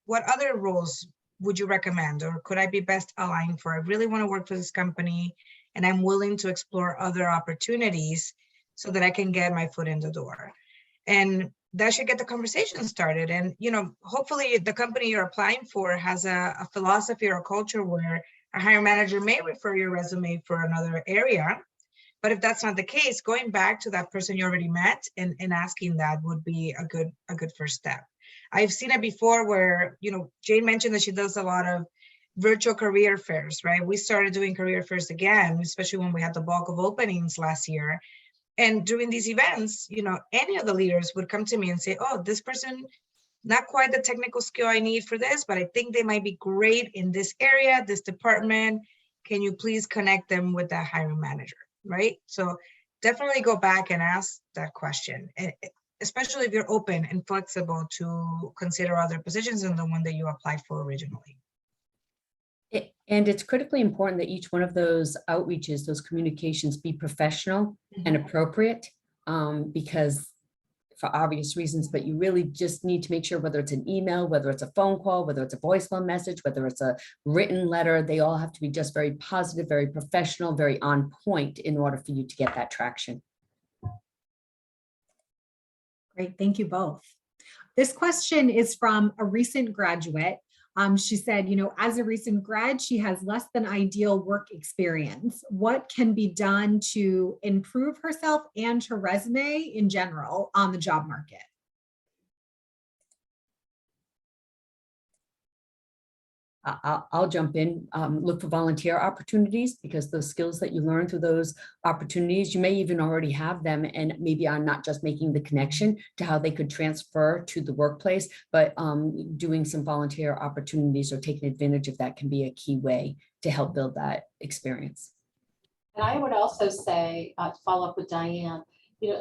What other roles would you recommend, or could I be best aligned for? I really want to work for this company, and I'm willing to explore other opportunities so that I can get my foot in the door. And that should get the conversation started. And, hopefully the company you're applying for has a philosophy or a culture where a hiring manager may refer your resume for another area. But if that's not the case, going back to that person you already met and asking that would be a good first step. I've seen it before where, Jane mentioned that she does a lot of virtual career fairs, right? We started doing career fairs again, especially when we had the bulk of openings last year. And during these events, any of the leaders would come to me and say, oh, this person, not quite the technical skill I need for this, but I think they might be great in this area, this department. Can you please connect them with that hiring manager, right? So definitely go back and ask that question, especially if you're open and flexible to consider other positions than the one that you applied for originally. And it's critically important that each one of those outreaches, those communications, be professional and appropriate, because for obvious reasons, but you really just need to make sure, whether it's an email, whether it's a phone call, whether it's a voicemail message, whether it's a written letter, they all have to be just very positive, very professional, very on point in order for you to get that traction. Great, thank you both. This question is from a recent graduate. She said, as a recent grad, she has less than ideal work experience. What can be done to improve herself and her resume in general on the job market? I'll jump in. Look for volunteer opportunities, because those skills that you learn through those opportunities, you may even already have them, and maybe I'm not just making the connection to how they could transfer to the workplace, but doing some volunteer opportunities or taking advantage of that can be a key way to help build that experience. And I would also say, to follow up with Diane,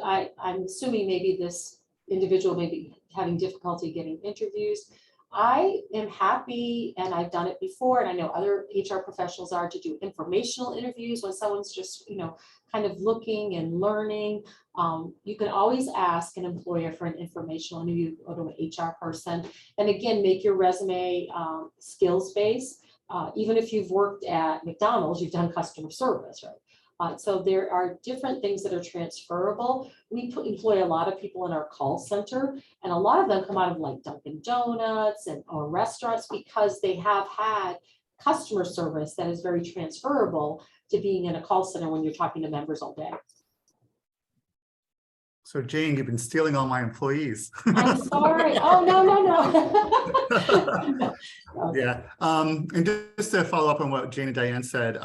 I'm assuming maybe this individual may be having difficulty getting interviews. I am happy, and I've done it before, and I know other HR professionals are, to do informational interviews when someone's just, kind of looking and learning. You can always ask an employer for an informational interview, or to an HR person. And again, make your resume skills-based. Even if you've worked at McDonald's, you've done customer service, right? So there are different things that are transferable. We employ a lot of people in our call center, and a lot of them come out of like Dunkin' Donuts or restaurants, because they have had customer service that is very transferable to being in a call center when you're talking to members all day. So Jane, you've been stealing all my employees. I'm sorry. Oh, no. Yeah. And just to follow up on what Jane and Diane said,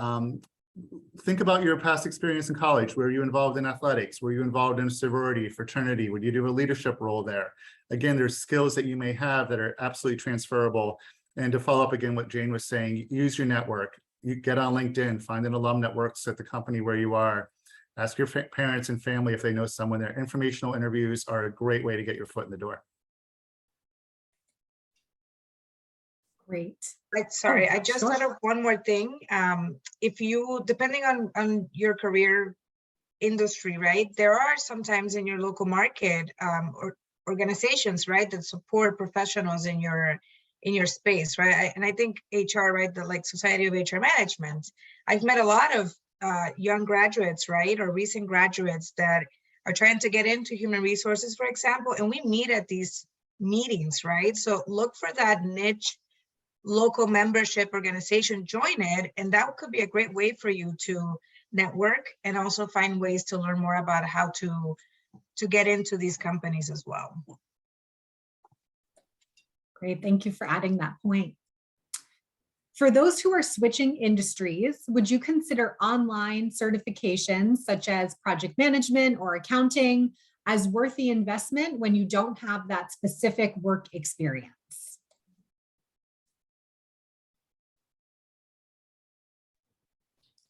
think about your past experience in college. Were you involved in athletics? Were you involved in a sorority, fraternity? Would you do a leadership role there? Again, there's skills that you may have that are absolutely transferable. And to follow up again, what Jane was saying, use your network. You get on LinkedIn, find an alum networks at the company where you are. Ask your parents and family if they know someone there. Informational interviews are a great way to get your foot in the door. Great. Sorry, I just thought of one more thing. If you, depending on your career industry, right, there are sometimes in your local market or organizations, right, that support professionals in your space, right? And I think HR, right, the like Society of HR Management, I've met a lot of young graduates, right, or recent graduates that are trying to get into human resources, for example, and we meet at these meetings, right? So look for that niche local membership organization, join it, and that could be a great way for you to network and also find ways to learn more about how to get into these companies as well. Great, thank you for adding that point. For those who are switching industries, would you consider online certifications such as project management or accounting as worth the investment when you don't have that specific work experience?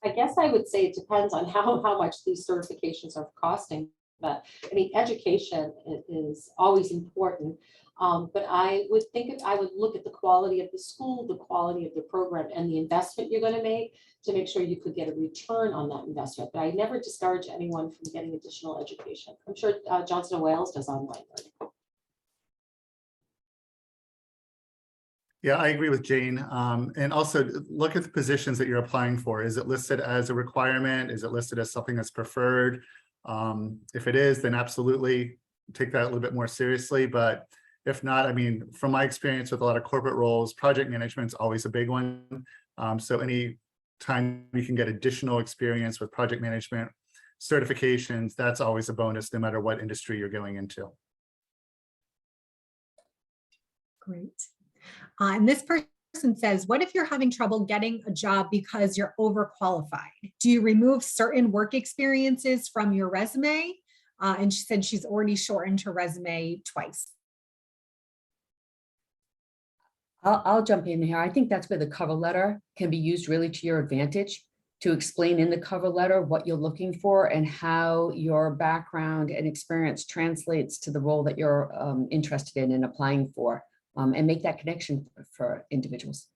I guess I would say it depends on how much these certifications are costing. But I mean, education is always important. But I would I would look at the quality of the school, the quality of the program, and the investment you're going to make sure you could get a return on that investment. But I never discourage anyone from getting additional education. I'm sure Johnson & Wales does online learning. Yeah, I agree with Jane. And also look at the positions that you're applying for. Is it listed as a requirement? Is it listed as something that's preferred? If it is, then absolutely take that a little bit more seriously. But if not, I mean, from my experience with a lot of corporate roles, project management is always a big one. So any time you can get additional experience with project management certifications, that's always a bonus, no matter what industry you're going into. Great. And this person says, what if you're having trouble getting a job because you're overqualified? Do you remove certain work experiences from your resume? And she said she's already shortened her resume twice. I'll jump in here. I think that's where the cover letter can be used really to your advantage, to explain in the cover letter what you're looking for and how your background and experience translates to the role that you're interested in and applying for. And make that connection for individuals.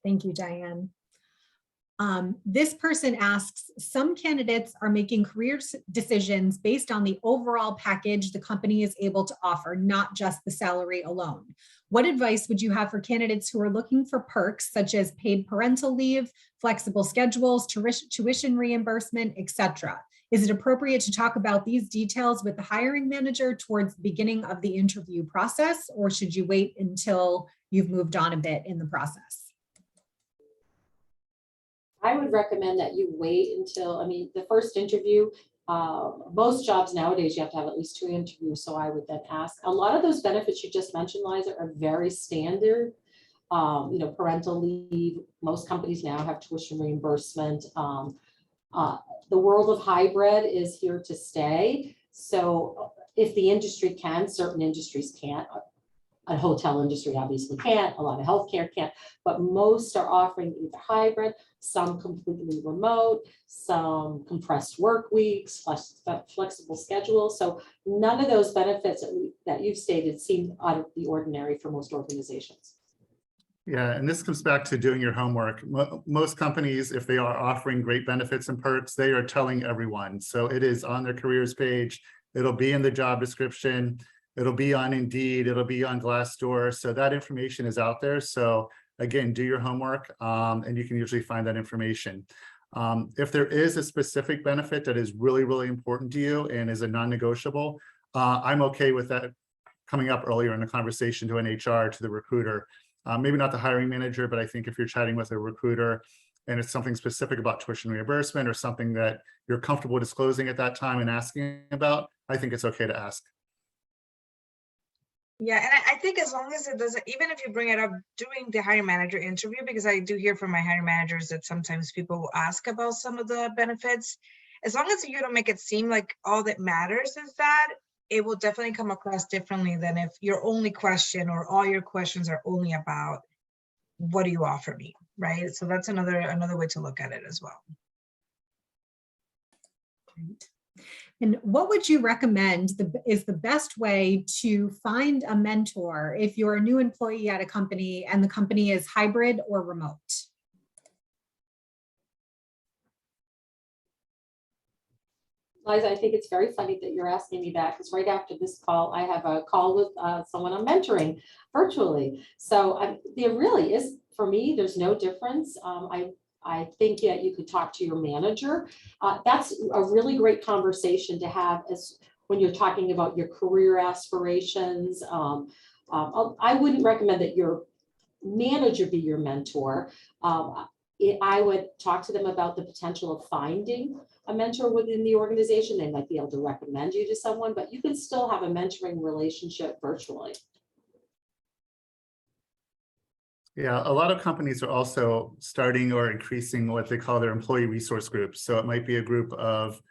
Thank you, Diane. This person asks, some candidates are making career decisions based on the overall package the company is able to offer, not just the salary alone. What advice would you have for candidates who are looking for perks such as paid parental leave, flexible schedules, tuition reimbursement, etc.? Is it appropriate to talk about these details with the hiring manager towards the beginning of the interview process, or should you wait until you've moved on a bit in the process? I would recommend that you wait until, I mean, the first interview. Most jobs nowadays, you have to have at least 2 interviews. So I would then ask, a lot of those benefits you just mentioned, Liza, are very standard. You know, parental leave, most companies now have tuition reimbursement. The world of hybrid is here to stay. So if the industry can, certain industries can't. A hotel industry obviously can't, a lot of healthcare can't, but most are offering either hybrid, some completely remote, some compressed work weeks, flexible schedules. So none of those benefits that you've stated seem out of the ordinary for most organizations. Yeah, and this comes back to doing your homework. Most companies, if they are offering great benefits and perks, they are telling everyone. So it is on their careers page. It'll be in the job description. It'll be on Indeed. It'll be on Glassdoor. So that information is out there. So again, do your homework, and you can usually find that information. If there is a specific benefit that is really, really important to you and is a non-negotiable, I'm okay with that coming up earlier in the conversation to an HR, to the recruiter. Maybe not the hiring manager, but I think if you're chatting with a recruiter and it's something specific about tuition reimbursement or something that you're comfortable disclosing at that time and asking about, I think it's okay to ask. Yeah, and I think as long as it doesn't, even if you bring it up during the hiring manager interview, because I do hear from my hiring managers that sometimes people will ask about some of the benefits, as long as you don't make it seem like all that matters is that, it will definitely come across differently than if your only question or all your questions are only about what do you offer me, right? So that's another way to look at it as well. Great. And what would you recommend is the best way to find a mentor if you're a new employee at a company and the company is hybrid or remote? Liza, I think it's very funny that you're asking me that, because right after this call, I have a call with someone I'm mentoring virtually. So there really is, for me, there's no difference. I think that you could talk to your manager. That's a really great conversation to have as when you're talking about your career aspirations. I wouldn't recommend that your manager be your mentor. I would talk to them about the potential of finding a mentor within the organization. They might be able to recommend you to someone, but you can still have a mentoring relationship virtually. Yeah, a lot of companies are also starting or increasing what they call their employee resource groups. So it might be a group of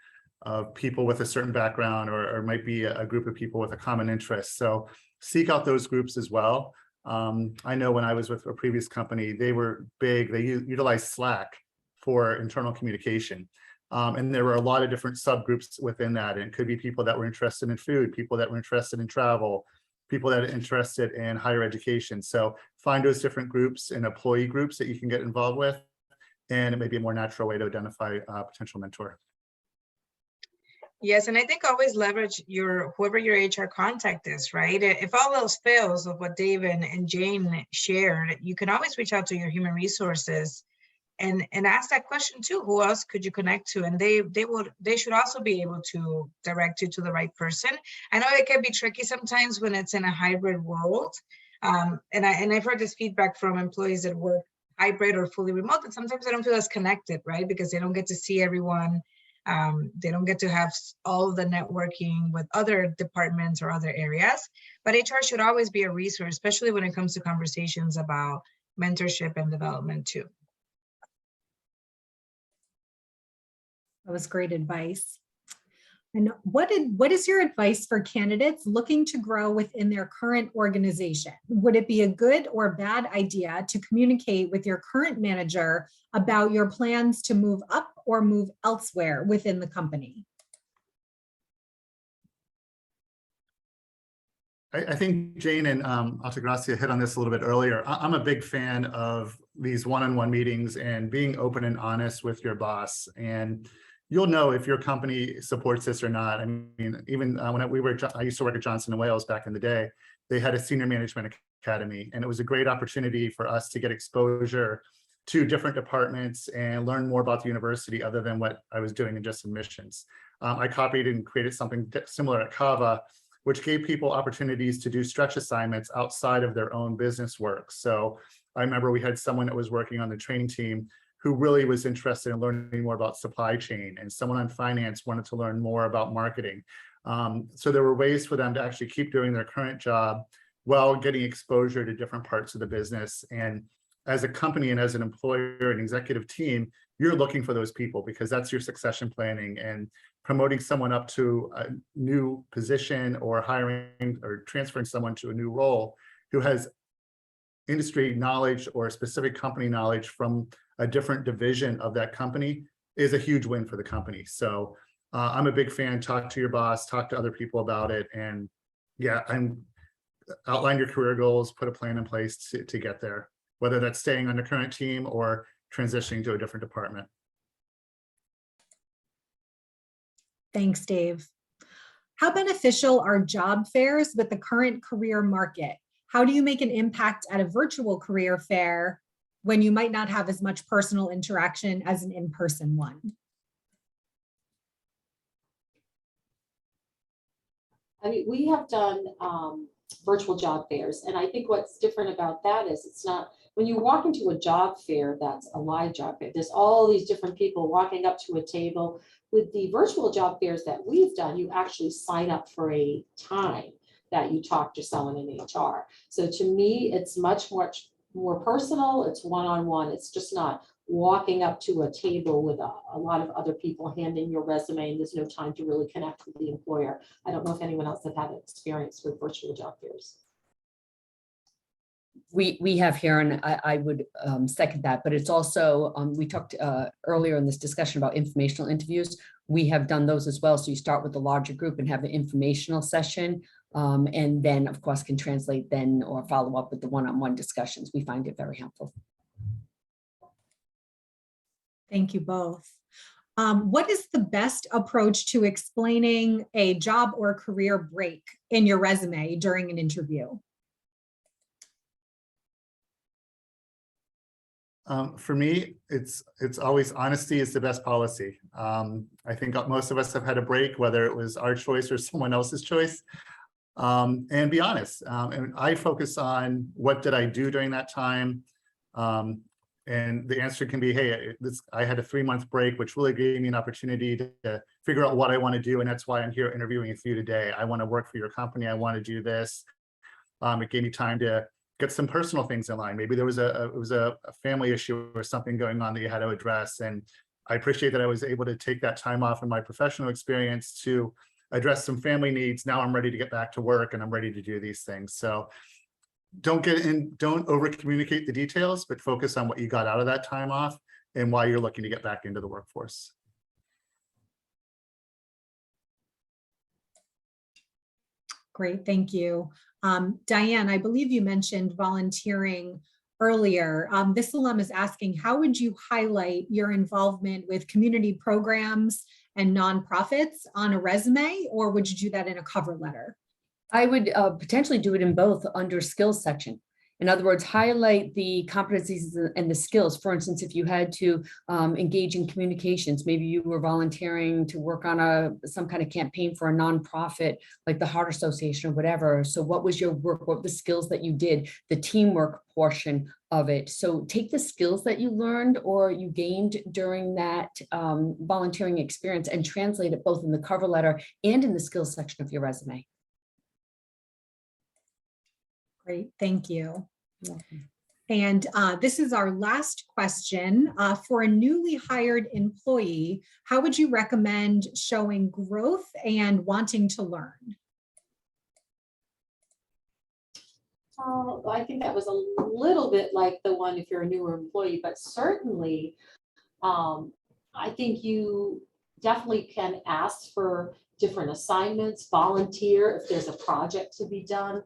people with a certain background, or might be a group of people with a common interest. So seek out those groups as well. I know when I was with a previous company, they were big. They utilized Slack for internal communication. And there were a lot of different subgroups within that. And it could be people that were interested in food, people that were interested in travel, people that are interested in higher education. So find those different groups and employee groups that you can get involved with. And it may be a more natural way to identify a potential mentor. Yes, and I think always leverage whoever your HR contact is, right? If all else fails of what Dave and Jane shared, you can always reach out to your human resources and ask that question too. Who else could you connect to? And they should also be able to direct you to the right person. I know it can be tricky sometimes when it's in a hybrid world. And I've heard this feedback from employees that work hybrid or fully remote, that sometimes they don't feel as connected, right? Because they don't get to see everyone. They don't get to have all the networking with other departments or other areas, but HR should always be a resource, especially when it comes to conversations about mentorship and development too. That was great advice. And what is your advice for candidates looking to grow within their current organization? Would it be a good or bad idea to communicate with your current manager about your plans to move up or move elsewhere within the company? I think Jane and Alta Gracia hit on this a little bit earlier. I'm a big fan of these one-on-one meetings and being open and honest with your boss. And you'll know if your company supports this or not. I mean, even when I used to work at Johnson & Wales back in the day, they had a senior management academy, and it was a great opportunity for us to get exposure to different departments and learn more about the university other than what I was doing in just admissions. I copied and created something similar at Kava, which gave people opportunities to do stretch assignments outside of their own business work. So I remember we had someone that was working on the training team who really was interested in learning more about supply chain, and someone on finance wanted to learn more about marketing. So there were ways for them to actually keep doing their current job while getting exposure to different parts of the business. And as a company and as an employer and executive team, you're looking for those people because that's your succession planning, and promoting someone up to a new position or hiring or transferring someone to a new role who has industry knowledge or specific company knowledge from a different division of that company is a huge win for the company. So I'm a big fan. Talk to your boss, talk to other people about it. And yeah, outline your career goals, put a plan in place to get there, whether that's staying on the current team or transitioning to a different department. Thanks, Dave. How beneficial are job fairs with the current career market? How do you make an impact at a virtual career fair when you might not have as much personal interaction as an in-person one? I mean, we have done virtual job fairs, and I think what's different about that is it's not, when you walk into a job fair, that's a live job fair, there's all these different people walking up to a table. With the virtual job fairs that we've done, you actually sign up for a time that you talk to someone in HR. So to me, it's much more personal. It's one-on-one. It's just not walking up to a table with a lot of other people handing your resume, and there's no time to really connect with the employer. I don't know if anyone else has had experience with virtual job fairs. We have here, and I would second that, but it's also, we talked earlier in this discussion about informational interviews. We have done those as well. So you start with a larger group and have an informational session, and then of course can translate then or follow up with the one-on-one discussions. We find it very helpful. Thank you both. What is the best approach to explaining a job or career break in your resume during an interview? For me, it's always honesty is the best policy. I think most of us have had a break, whether it was our choice or someone else's choice, and be honest. And I focus on what did I do during that time. And the answer can be, hey, I had a 3-month break, which really gave me an opportunity to figure out what I want to do. And that's why I'm here interviewing with you today. I want to work for your company. I want to do this. It gave me time to get some personal things in line. Maybe there was a family issue or something going on that you had to address. And I appreciate that I was able to take that time off in my professional experience to address some family needs. Now I'm ready to get back to work and I'm ready to do these things. So don't over communicate the details, but focus on what you got out of that time off and why you're looking to get back into the workforce. Great, thank you. Diane, I believe you mentioned volunteering earlier. This alum is asking, how would you highlight your involvement with community programs and nonprofits on a resume, or would you do that in a cover letter? I would potentially do it in both under skills section. In other words, highlight the competencies and the skills. For instance, if you had to engage in communications, maybe you were volunteering to work on some kind of campaign for a nonprofit like the Heart Association or whatever. So what was your work? What were the skills that you did? The teamwork portion of it. So take the skills that you learned or you gained during that volunteering experience and translate it both in the cover letter and in the skills section of your resume. Great, thank you. And this is our last question. For a newly hired employee, how would you recommend showing growth and wanting to learn? I think that was a little bit like the one if you're a newer employee, but certainly I think you definitely can ask for different assignments, volunteer if there's a project to be done.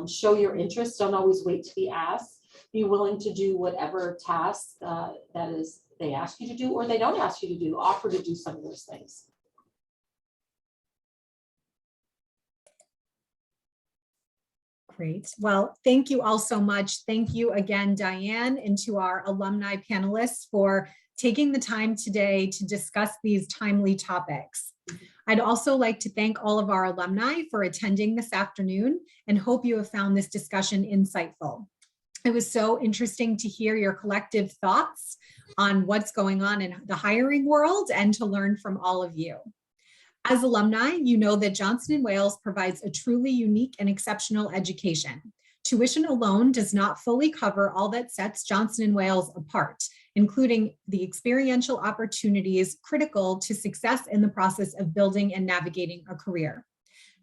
Show your interest. Don't always wait to be asked. Be willing to do whatever task that is they ask you to do or they don't ask you to do. Offer to do some of those things. Great. Well, thank you all so much. Thank you again, Diane, and to our alumni panelists for taking the time today to discuss these timely topics. I'd also like to thank all of our alumni for attending this afternoon and hope you have found this discussion insightful. It was so interesting to hear your collective thoughts on what's going on in the hiring world and to learn from all of you. As alumni, you know that Johnson & Wales provides a truly unique and exceptional education. Tuition alone does not fully cover all that sets Johnson & Wales apart, including the experiential opportunities critical to success in the process of building and navigating a career.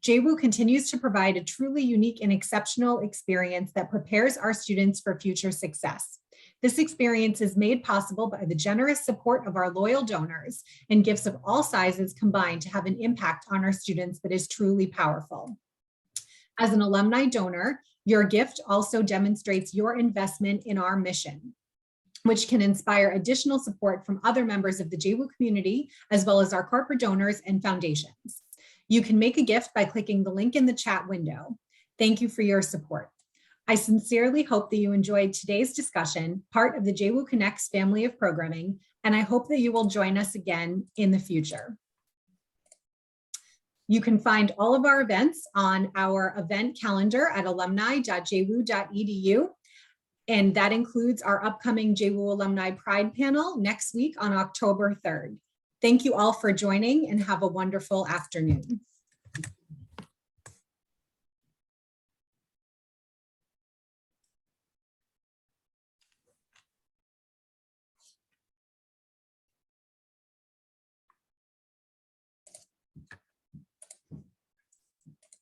JWU continues to provide a truly unique and exceptional experience that prepares our students for future success. This experience is made possible by the generous support of our loyal donors and gifts of all sizes combined to have an impact on our students that is truly powerful. As an alumni donor, your gift also demonstrates your investment in our mission, which can inspire additional support from other members of the JWU community, as well as our corporate donors and foundations. You can make a gift by clicking the link in the chat window. Thank you for your support. I sincerely hope that you enjoyed today's discussion, part of the JWU Connects family of programming, and I hope that you will join us again in the future. You can find all of our events on our event calendar at alumni.jwu.edu. And that includes our upcoming JWU Alumni Pride panel next week on October 3rd. Thank you all for joining and have a wonderful afternoon.